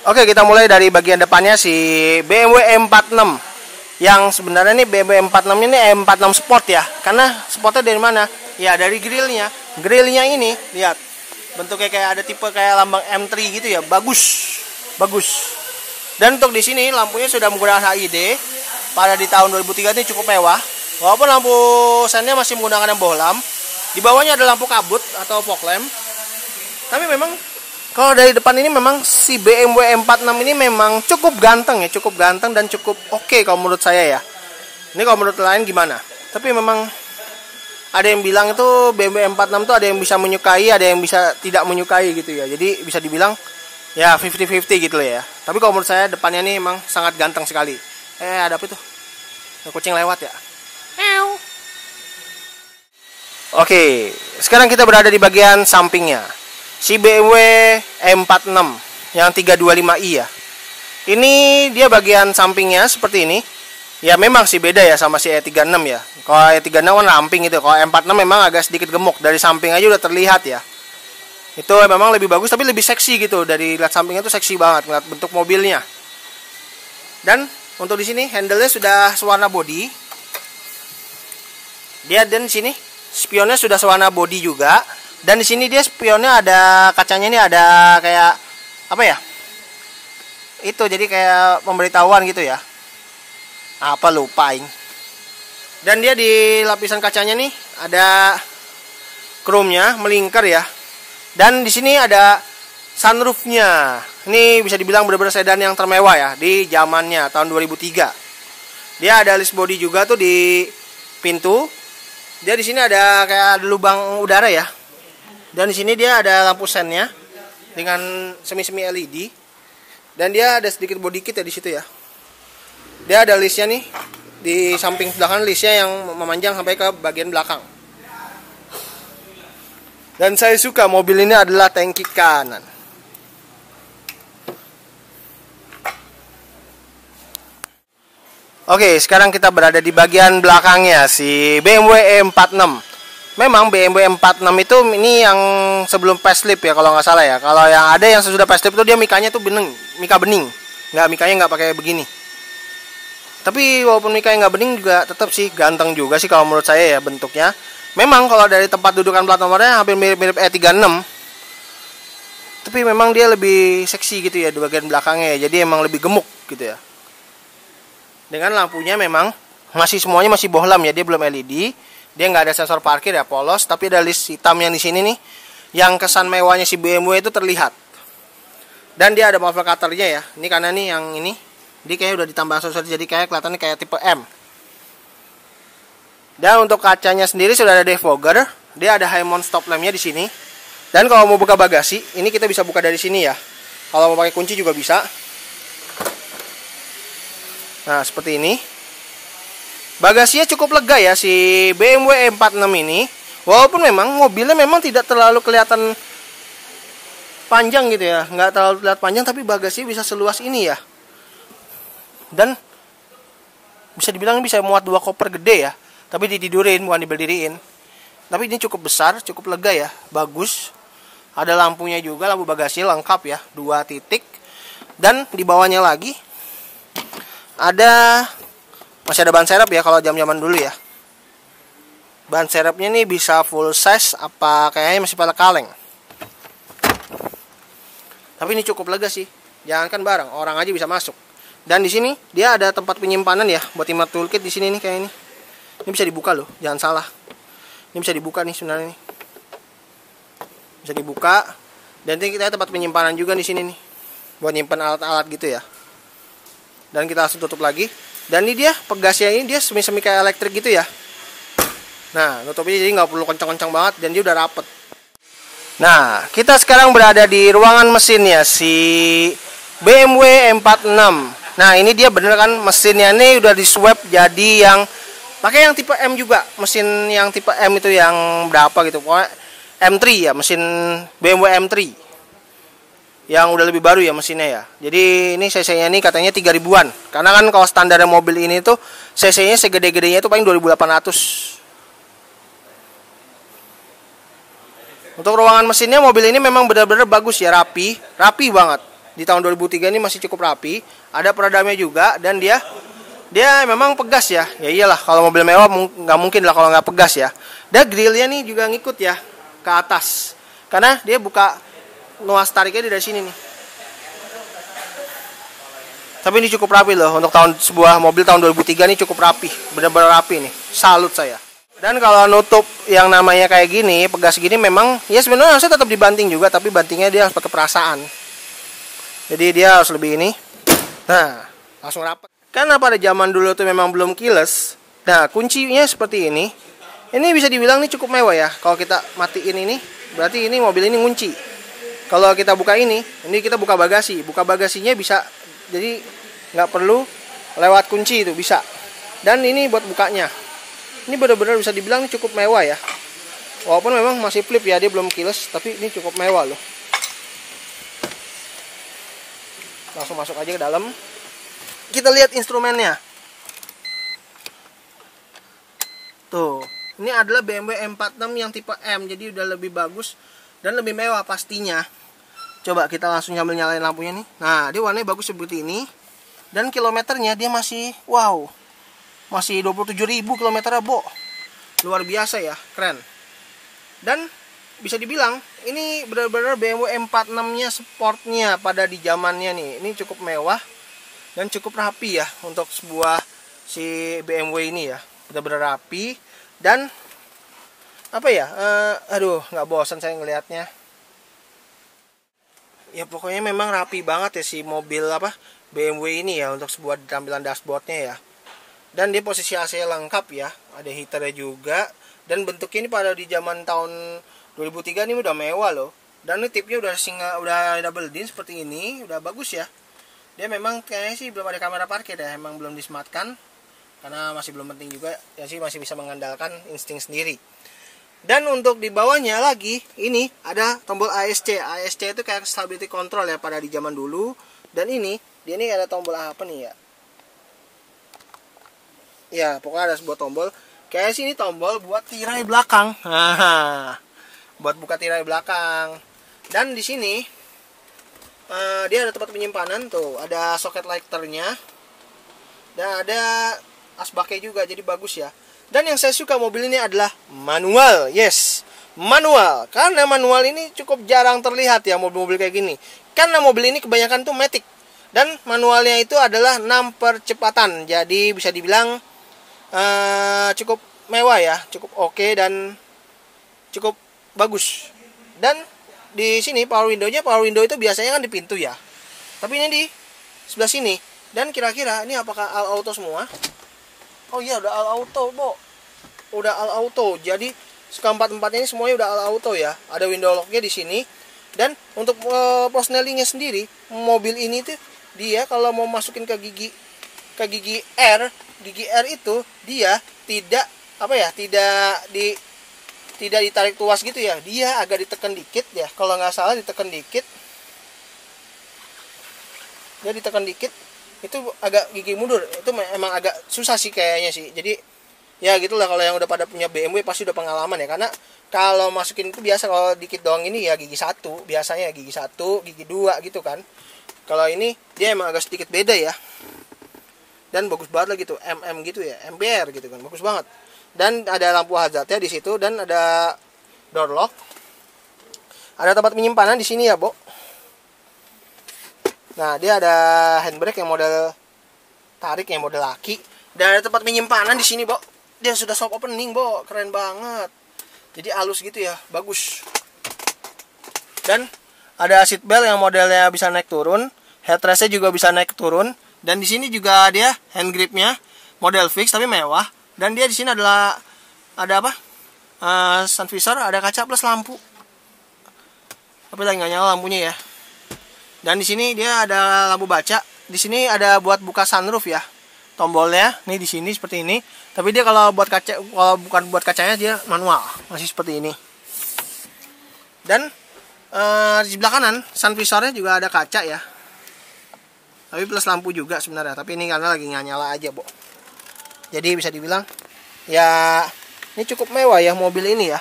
Oke, kita mulai dari bagian depannya si BMW E46. Yang sebenarnya nih BMW E46 ini E46 Sport ya. Karena sportnya dari mana? Ya dari grillnya. Grillnya ini lihat bentuknya kayak ada tipe kayak lambang M3 gitu ya. Bagus. Dan untuk di sini lampunya sudah menggunakan HID. Pada di tahun 2003 ini cukup mewah. Walaupun lampu sennya masih menggunakan yang bohlam. Di bawahnya ada lampu kabut atau fog lamp. Tapi memang kalau dari depan ini memang si BMW M46 ini memang cukup ganteng ya, cukup ganteng dan cukup oke kalau menurut saya ya. Ini kalau menurut lain gimana? Tapi memang ada yang bilang itu BMW M46 itu ada yang bisa menyukai, ada yang bisa tidak menyukai gitu ya. Jadi bisa dibilang ya 50-50 gitu ya. Tapi kalau menurut saya depannya ini memang sangat ganteng sekali. Ada apa itu? Ada kucing lewat ya. Oke, sekarang kita berada di bagian sampingnya. Si BMW M46 yang 325i ya. Ini dia bagian sampingnya seperti ini. Ya memang sih beda ya sama si E36 ya. Kalau E36 kan ramping gitu. Kalau M46 memang agak sedikit gemuk. Dari samping aja udah terlihat ya. Itu memang lebih bagus tapi lebih seksi gitu. Dari lihat sampingnya tuh seksi banget ngeliat bentuk mobilnya. Dan untuk di sini handle-nya sudah sewarna body. Dia dan di sini spionnya sudah sewarna body juga. Dan di sini dia spionnya ada kacanya ini ada kayak apa ya? Itu jadi kayak pemberitahuan gitu ya. Apa lupa ing. Dan dia di lapisan kacanya nih ada chrome-nya melingkar ya. Dan di sini ada sunroof-nya. Ini bisa dibilang benar-benar sedan yang termewah ya di zamannya tahun 2003. Dia ada list body juga tuh di pintu. Dia di sini ada kayak lubang udara ya. Dan di sini dia ada lampu sennya dengan semi-semi LED. Dan dia ada sedikit body kit ya di situ ya. Dia ada listnya nih di samping belakang, listnya yang memanjang sampai ke bagian belakang. Dan saya suka mobil ini adalah tangki kanan. Oke, sekarang kita berada di bagian belakangnya si BMW E46. Memang BMW M46 itu ini yang sebelum facelift ya kalau nggak salah ya. Kalau yang ada yang sesudah facelift itu dia mikanya tuh mika bening. Mikanya nggak pakai begini. Tapi walaupun mikanya nggak bening juga tetap sih ganteng juga sih kalau menurut saya ya bentuknya. Memang kalau dari tempat dudukan plat nomornya hampir mirip-mirip E36. Tapi memang dia lebih seksi gitu ya di bagian belakangnya ya. Jadi emang lebih gemuk gitu ya. Dengan lampunya memang semuanya masih bohlam ya, dia belum LED. Dia nggak ada sensor parkir ya, polos, tapi ada list hitam yang di sini nih, yang kesan mewahnya si BMW itu terlihat. Dan dia ada muffler cutternya ya. Ini karena nih yang ini, dia kayaknya udah ditambah aksesoris jadi kayak kelihatannya kayak tipe M. Dan untuk kacanya sendiri sudah ada defogger. Dia ada high mount stop lampnya di sini. Dan kalau mau buka bagasi, ini kita bisa buka dari sini ya. Kalau mau pakai kunci juga bisa. Nah seperti ini. Bagasinya cukup lega ya si BMW E46 ini. Walaupun memang mobilnya memang tidak terlalu kelihatan panjang gitu ya. Nggak terlalu terlihat panjang tapi bagasinya bisa seluas ini ya. Dan bisa dibilang bisa muat 2 koper gede ya. Tapi ditidurin bukan diberdiriin. Tapi ini cukup besar, cukup lega ya. Bagus. Ada lampunya juga, lampu bagasi lengkap ya. 2 titik. Dan di bawahnya lagi masih ada ban serep ya kalau jam-jaman dulu ya. Ban serepnya nih bisa full size apa kayaknya masih pada kaleng. Tapi ini cukup lega sih. Jangankan barang, orang aja bisa masuk. Dan di sini dia ada tempat penyimpanan ya buat imut toolkit di sini nih kayak ini. Ini bisa dibuka loh, jangan salah. Ini bisa dibuka nih sebenarnya nih. Bisa dibuka. Dan ini kita tempat penyimpanan juga di sini nih. Buat nyimpan alat-alat gitu ya. Dan kita langsung tutup lagi. Dan ini dia pegasnya ini dia semi-semi kayak elektrik gitu ya. Nah nutupnya jadi nggak perlu kencang-kencang banget dan dia udah rapet. Nah kita sekarang berada di ruangan mesinnya si BMW M46. Nah ini dia bener kan mesinnya ini udah di swap jadi yang pakai yang tipe M juga. Mesin yang tipe M itu yang berapa gitu. Pokoknya M3 ya, mesin BMW M3. Yang udah lebih baru ya mesinnya ya. Jadi ini cc-nya ini katanya 3000-an. Karena kan kalau standar mobil ini tuh cc-nya segede-gedenya itu paling 2800. Untuk ruangan mesinnya mobil ini memang benar-benar bagus ya, rapi banget. di tahun 2003 ini masih cukup rapi. Ada peredamnya juga, dan dia memang pegas ya. Ya iyalah, kalau mobil mewah nggak mungkin lah kalau nggak pegas ya. Dan grillnya nih juga ngikut ya ke atas, karena dia buka nuas tariknya dari sini nih. Tapi ini cukup rapi loh untuk sebuah mobil tahun 2003 ini cukup rapi, bener-bener rapi nih. Salut saya. Dan kalau nutup yang namanya kayak gini, pegas gini, memang ya sebenarnya harusnya tetap dibanting juga, tapi bantingnya dia harus pakai perasaan. Jadi dia harus lebih ini. Nah, langsung rapat. Karena pada zaman dulu tuh memang belum keyless. Nah, kuncinya seperti ini. Ini bisa dibilang ini cukup mewah ya. Kalau kita matiin ini, berarti ini mobil ini ngunci. Kalau kita buka ini kita buka bagasi. Buka bagasinya bisa, jadi nggak perlu lewat kunci itu, bisa. Dan ini buat bukanya. Ini benar-benar bisa dibilang ini cukup mewah ya. Walaupun memang masih flip ya, dia belum keyless, tapi ini cukup mewah loh. Langsung masuk aja ke dalam. Kita lihat instrumennya. Tuh, ini adalah BMW M46 yang tipe M, jadi udah lebih bagus dan lebih mewah pastinya. Coba kita langsung nyalain lampunya nih. Nah, dia warnanya bagus seperti ini. Dan kilometernya dia masih, wow, masih 27.000 kilometer, Bo. Luar biasa ya, keren. Dan bisa dibilang ini benar-benar BMW M46-nya sportnya pada di zamannya nih. Ini cukup mewah dan cukup rapi ya untuk sebuah si BMW ini ya. Benar-benar rapi dan apa ya? Aduh, nggak bosan saya ngelihatnya. Ya pokoknya memang rapi banget ya si mobil BMW ini ya untuk sebuah tampilan dashboardnya ya. Dan dia posisi AC lengkap ya, ada heaternya juga. Dan bentuknya ini pada di zaman tahun 2003 ini udah mewah loh. Dan ini tipnya udah double din seperti ini, udah bagus ya. Dia memang kayaknya sih belum ada kamera parkir ya, emang belum disematkan. Karena masih belum penting juga, ya sih masih bisa mengandalkan insting sendiri. Dan untuk di bawahnya lagi, ini ada tombol ASC. ASC itu kayak stability control ya pada di zaman dulu. Dan dia ini ada tombol apa nih ya? Ya, pokoknya ada sebuah tombol. Kayak sih ini tombol buat tirai belakang. Buat buka tirai belakang. Dan di sini dia ada tempat penyimpanan tuh, ada soket lighternya. Dan ada asbaknya juga, jadi bagus ya. Dan yang saya suka mobil ini adalah manual. Yes, manual. Karena manual ini cukup jarang terlihat ya mobil-mobil kayak gini. Karena mobil ini kebanyakan tuh matic. Dan manualnya itu adalah 6 percepatan. Jadi bisa dibilang cukup mewah ya, cukup oke dan cukup bagus. Dan di sini power window itu biasanya kan di pintu ya. Tapi ini di sebelah sini. Dan kira-kira ini apakah all auto semua? Oh iya, udah all auto, Bo. Udah all auto. Jadi keempat-empatnya ini semuanya udah all auto ya. Ada window lock-nya di sini. Dan untuk persnelingnya sendiri, mobil ini tuh dia kalau mau masukin ke gigi R itu dia tidak tidak ditarik tuas gitu ya. Dia agak ditekan dikit ya. Kalau nggak salah ditekan dikit. Dia ditekan dikit. Itu agak gigi mundur. Itu emang agak susah sih kayaknya sih. Jadi ya gitulah, kalau yang udah pada punya BMW pasti udah pengalaman ya. Karena kalau masukin itu biasa, kalau dikit doang ini ya gigi 1. Biasanya gigi 1, gigi 2 gitu kan. Kalau ini dia emang agak sedikit beda ya. Dan bagus banget lah gitu, gitu ya, MBR gitu kan, bagus banget. Dan ada lampu hazardnya di situ, dan ada door lock. Ada tempat penyimpanan di sini ya, Bo. Nah, dia ada handbrake yang model tarik, yang model laki. Dan ada tempat penyimpanan di sini, Bo. Dia sudah soft opening, Bo, keren banget. Jadi halus gitu ya, bagus. Dan ada seat belt yang modelnya bisa naik turun, headrestnya juga bisa naik turun. Dan di sini juga dia hand gripnya model fix tapi mewah. Dan dia di sini ada sun visor, ada kaca plus lampu. Tapi lagi nggak nyala lampunya ya. Dan di sini dia ada lampu baca. Di sini ada buat buka sunroof ya. Tombolnya nih di sini seperti ini. Tapi dia kalau bukan buat kacanya dia manual, masih seperti ini. Dan di sebelah kanan sun visornya juga ada kaca ya. Tapi plus lampu juga sebenarnya. Tapi ini karena lagi nggak nyala aja, Bo. Jadi bisa dibilang ya ini cukup mewah ya mobil ini ya.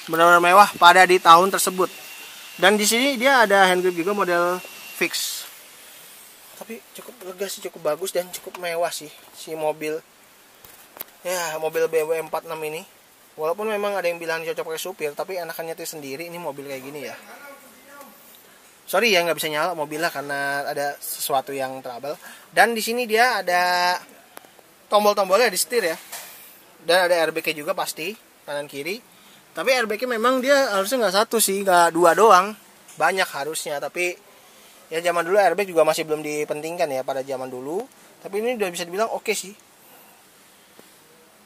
Benar-benar mewah pada di tahun tersebut. Dan di sini dia ada hand grip juga model fix. Tapi cukup lega sih, cukup bagus dan cukup mewah sih si mobil. Ya, mobil BMW M46 ini. Walaupun memang ada yang bilang cocok pakai supir, tapi enakannya tuh sendiri ini mobil kayak gini ya. Sorry ya nggak bisa nyala mobilnya karena ada sesuatu yang trouble. Dan di sini dia ada tombol-tombolnya di setir ya. Dan ada airbag juga pasti kanan kiri. Tapi airbagnya memang dia harusnya nggak satu sih, nggak dua doang. Banyak harusnya, tapi ya zaman dulu airbag juga masih belum dipentingkan ya pada zaman dulu. Tapi ini udah bisa dibilang oke sih.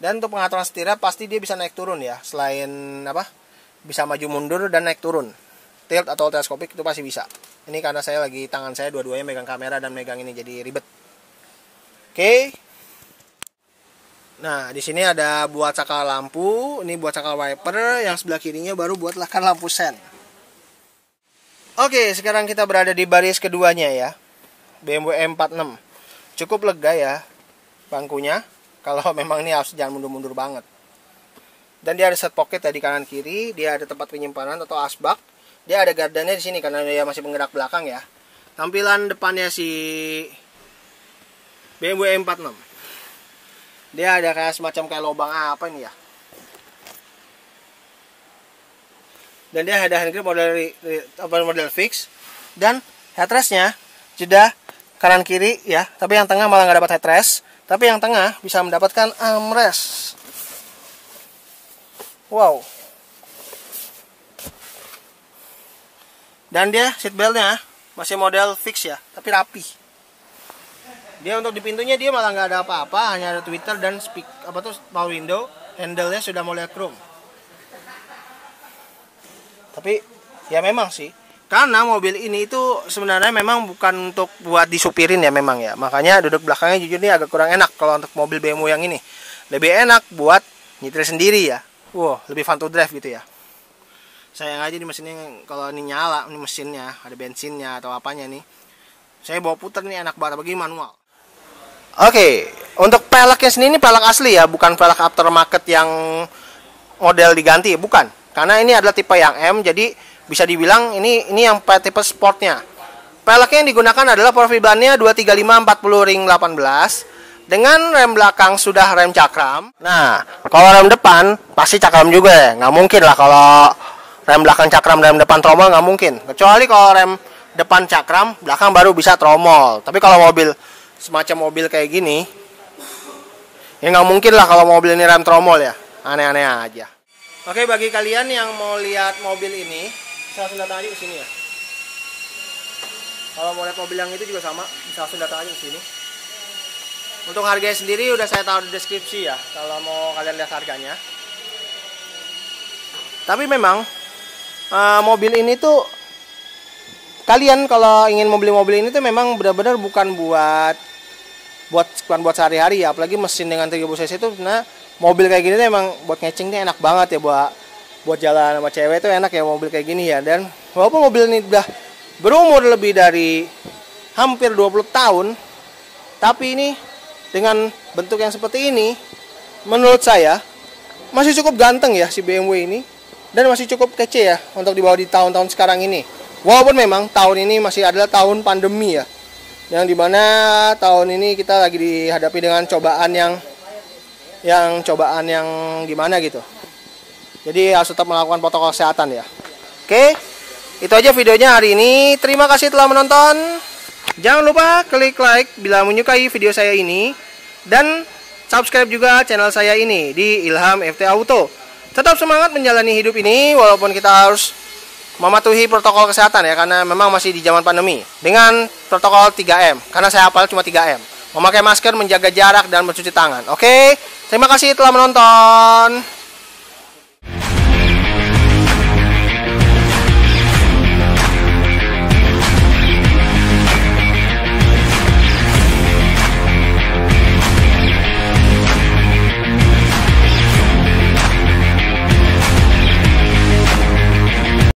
Dan untuk pengaturan setirnya pasti dia bisa naik turun ya. Selain apa? Bisa maju mundur dan naik turun. Tilt atau teleskopik itu pasti bisa. Ini karena saya lagi tangan saya dua-duanya megang kamera dan megang ini jadi ribet. Oke. Nah, di sini ada buat cakar lampu, ini buat cakar wiper, yang sebelah kirinya baru buat lakar lampu sen. Oke, sekarang kita berada di baris keduanya ya. BMW M46. Cukup lega ya bangkunya. Kalau memang ini harus jangan mundur-mundur banget. Dan dia ada set pocket ya di kanan kiri, dia ada tempat penyimpanan atau asbak. Dia ada gardannya di sini karena dia masih penggerak belakang ya. Tampilan depannya si BMW M46. Dia ada kayak semacam kayak lubang apa ini ya. Dan dia ada handgrip model fix. Dan headrestnya sudah kanan kiri ya. Tapi yang tengah malah nggak dapat headrest. Tapi yang tengah bisa mendapatkan armrest. Wow. Dan dia seatbeltnya masih model fix ya, tapi rapi. Dia untuk di pintunya dia malah nggak ada apa-apa, hanya ada tweeter dan power window. Handle-nya sudah model chrome. Tapi ya memang sih, karena mobil ini itu sebenarnya memang bukan untuk buat disupirin ya memang ya. Makanya duduk belakangnya jujur nih agak kurang enak kalau untuk mobil BMW yang ini. Lebih enak buat nyetir sendiri ya. Wow, lebih fun to drive gitu ya. Sayang aja di mesinnya kalau ini nyala, ini mesinnya ada bensinnya atau apanya nih. Saya bawa puter nih enak banget bagi manual. Oke, untuk peleknya sendiri ini pelek asli ya, bukan pelek aftermarket yang model diganti, bukan. Karena ini adalah tipe yang M, jadi bisa dibilang ini yang tipe sportnya. Peleknya yang digunakan adalah profil bannya 235/40 ring 18 dengan rem belakang sudah rem cakram. Nah, kalau rem depan pasti cakram juga ya, nggak mungkin lah kalau rem belakang cakram, rem depan tromol nggak mungkin. Kecuali kalau rem depan cakram, belakang baru bisa tromol. Tapi kalau mobil semacam mobil kayak gini, ya nggak mungkin lah kalau mobil ini rem tromol ya, aneh-aneh aja. Oke, bagi kalian yang mau lihat mobil ini, bisa langsung datang aja ke sini ya. Kalau mau lihat mobil yang itu juga sama, bisa langsung datang aja ke sini. Untuk harganya sendiri udah saya taruh di deskripsi ya, kalau mau kalian lihat harganya. Tapi memang mobil ini tuh kalian kalau ingin membeli mobil ini tuh memang benar-benar bukan buat sehari-hari ya, apalagi mesin dengan 30 cc itu nah mobil kayak gini tuh emang buat ngeceng nih enak banget ya, buat jalan sama cewek tuh enak ya mobil kayak gini ya. Dan walaupun mobil ini udah berumur lebih dari hampir 20 tahun, tapi ini dengan bentuk yang seperti ini menurut saya masih cukup ganteng ya si BMW ini, dan masih cukup kece ya untuk dibawa di tahun-tahun sekarang ini. Walaupun memang tahun ini masih adalah tahun pandemi ya, yang dimana tahun ini kita lagi dihadapi dengan cobaan yang gimana gitu. Jadi harus tetap melakukan protokol kesehatan ya. Oke, itu aja videonya hari ini. Terima kasih telah menonton. Jangan lupa klik like bila menyukai video saya ini, dan subscribe juga channel saya ini di Ilham FT Auto. Tetap semangat menjalani hidup ini walaupun kita harus mematuhi protokol kesehatan ya, karena memang masih di zaman pandemi. Dengan protokol 3M, karena saya hafal cuma 3M. Memakai masker, menjaga jarak, dan mencuci tangan. Oke, terima kasih telah menonton.